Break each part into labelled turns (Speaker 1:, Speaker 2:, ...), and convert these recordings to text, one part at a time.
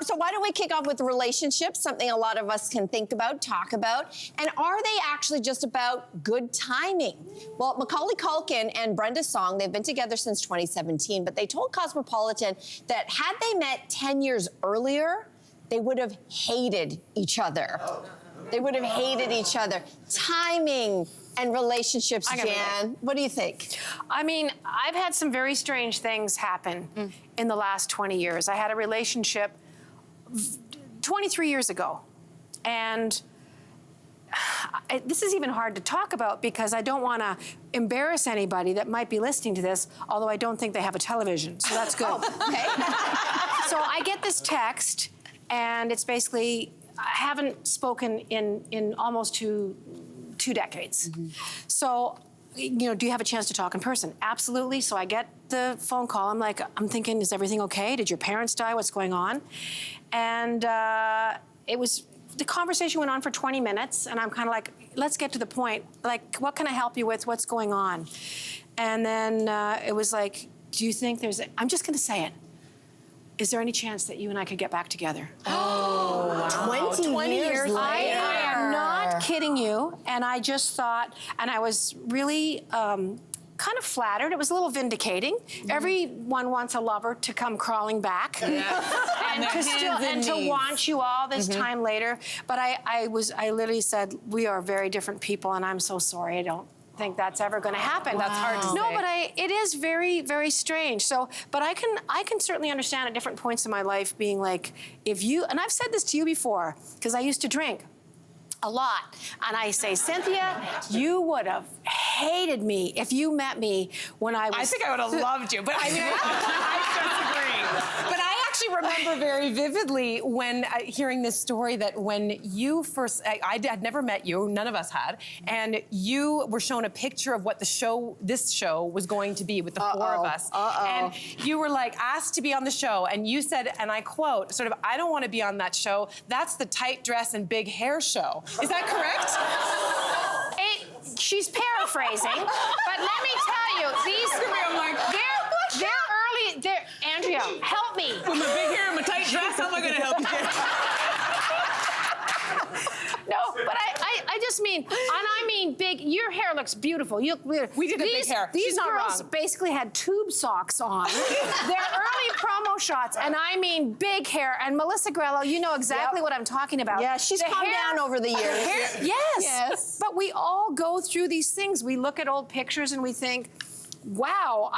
Speaker 1: So why don't we kick off with relationships, something a lot of us can think about, talk about, and are they actually just about good timing? Well, Macaulay Culkin and Brenda Song, they've been together since 2017, but they told Cosmopolitan that had they met 10 years earlier, they would have hated each other. They would have hated each other. Timing and relationships, Jan, what do you think?
Speaker 2: I mean, I've had some very strange things happen in the last 20 years. I had a relationship 23 years ago, and this is even hard to talk about because I don't want to embarrass anybody that might be listening to this, although I don't think they have a television, so that's good.
Speaker 1: Okay.
Speaker 2: So I get this text, and it's basically, I haven't spoken in almost two decades. So, you know, do you have a chance to talk in person? Absolutely. So I get the phone call. I'm thinking, is everything okay? Did your parents die? What's going on? And the conversation went on for 20 minutes, and I'm kind of like, let's get to the point. Like, what can I help you with? What's going on? And then it was like, do you think I'm just going to say it. Is there any chance that you and I could get back together?
Speaker 1: Oh, wow. 20 years later.
Speaker 2: I am not kidding you. And I just thought, and I was really kind of flattered. It was a little vindicating. Everyone wants a lover to come crawling back and to want you all this time later. But I literally said, we are very different people, and I'm so sorry. I don't think that's ever going to happen.
Speaker 3: That's hard to say.
Speaker 2: No, but it is very, very strange. So, but I can certainly understand at different points in my life being like, if you, and I've said this to you before, because I used to drink a lot. And I say, Cynthia, you would have hated me if you met me when I was...
Speaker 3: I think I would have loved you, but I mean, I disagree. But I actually remember very vividly when hearing this story that when you first, I had never met you, none of us had, and you were shown a picture of what this show was going to be with the four of us. And you were like asked to be on the show, and you said, and I quote, sort of, I don't want to be on that show. That's the tight dress and big hair show. Is that correct?
Speaker 2: She's paraphrasing, but let me tell you, Andrea, help me.
Speaker 3: With my big hair and my tight dress, how am I going to help you?
Speaker 2: No, but I just mean, and I mean big, your hair looks beautiful. We did big hair. These girls basically had tube socks on. They're early promo shots, and I mean big hair. And Melissa Grelo, you know exactly what I'm talking about.
Speaker 1: Yeah, she's calmed down over the years.
Speaker 2: Yes. But we all go through these things. We look at old pictures and we think, wow,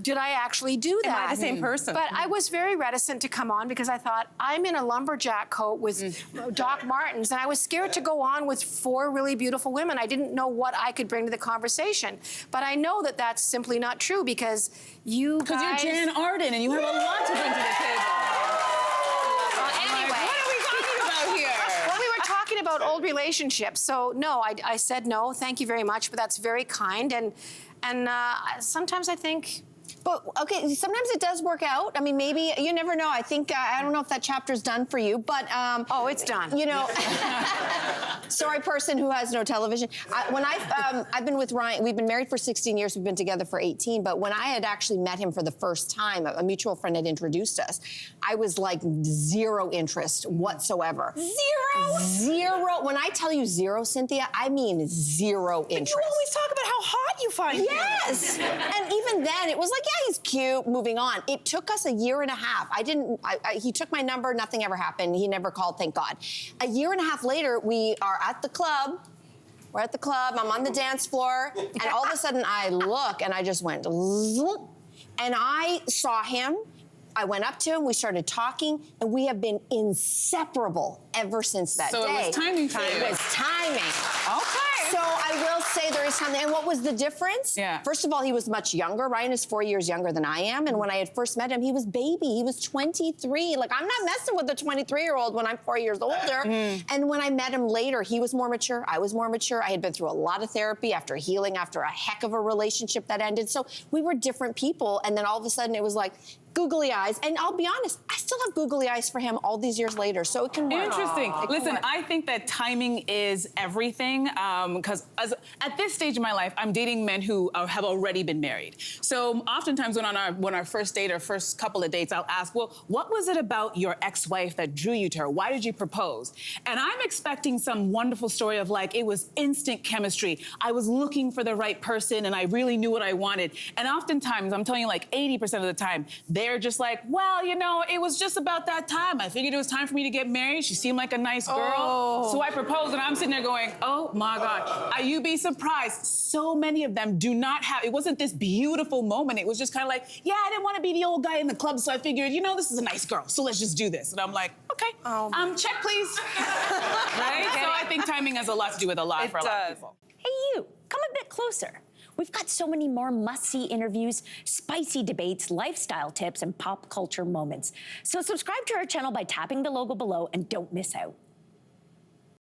Speaker 2: did I actually do that?
Speaker 3: Am I the same person?
Speaker 2: But I was very reticent to come on because I thought, I'm in a lumberjack coat with Doc Martens, and I was scared to go on with four really beautiful women. I didn't know what I could bring to the conversation. But I know that that's simply not true because you guys...
Speaker 4: Because you're Jan Arden and you have a lot to bring to the table.
Speaker 2: Anyway.
Speaker 3: What are we talking about here?
Speaker 2: Well, we were talking about old relationships. So, no, I said no, thank you very much, but that's very kind. And sometimes I think...
Speaker 1: But, okay, sometimes it does work out. I mean, maybe, you never know. I think, I don't know if that chapter's done for you, but...
Speaker 2: oh, it's done.
Speaker 1: You know, sorry, person who has no television. When I've been with Ryan, we've been married for 16 years, we've been together for 18, but when I had actually met him for the first time, a mutual friend had introduced us, I was like zero interest whatsoever.
Speaker 3: Zero?
Speaker 1: Zero. When I tell you zero, Cynthia, I mean zero interest.
Speaker 3: But you always talk about how hot you find him.
Speaker 1: Yes. And even then, it was like, yeah, he's cute, moving on. It took us a year and a half. He took my number, nothing ever happened. He never called, thank God. A year and a half later, we are at the club. We're at the club, I'm on the dance floor, and all of a sudden I look and I just went, zoom, and I saw him. I went up to him, we started talking, and we have been inseparable ever since that day.
Speaker 4: So it was timing for you.
Speaker 1: It was timing.
Speaker 4: Okay.
Speaker 1: So I will say there is something. And what was the difference?
Speaker 4: Yeah.
Speaker 1: First of all, he was much younger. Ryan is 4 years younger than I am. And when I had first met him, he was baby. He was 23. Like, I'm not messing with a 23-year-old when I'm 4 years older. And when I met him later, he was more mature. I was more mature. I had been through a lot of therapy after healing, after a heck of a relationship that ended. So we were different people. And then all of a sudden, it was like, googly eyes. And I'll be honest, I still have googly eyes for him all these years later, so it can work.
Speaker 4: Interesting.
Speaker 1: It can
Speaker 4: Listen,
Speaker 1: work.
Speaker 4: I think that timing is everything because at this stage of my life, I'm dating men who have already been married. So oftentimes when our first date or first couple of dates, I'll ask, well, what was it about your ex-wife that drew you to her? Why did you propose? And I'm expecting some wonderful story of like, it was instant chemistry. I was looking for the right person and I really knew what I wanted. And oftentimes, I'm telling you like 80% of the time, they're just like, well, you know, it was just about that time. I figured it was time for me to get married. She seemed like a nice girl. So I proposed and I'm sitting there going, oh my God, you'd be surprised. So many of them do not have, it wasn't this beautiful moment. It was just kind of like, yeah, I didn't want to be the old guy in the club. So I figured, you know, this is a nice girl. So let's just do this. And I'm like, okay, check please. Right? So I think timing has a lot to do with a lot for a lot of people.
Speaker 5: Hey, you, come a bit closer. We've got so many more must-see interviews, spicy debates, lifestyle tips, and pop culture moments. So subscribe to our channel by tapping the logo below and don't miss out.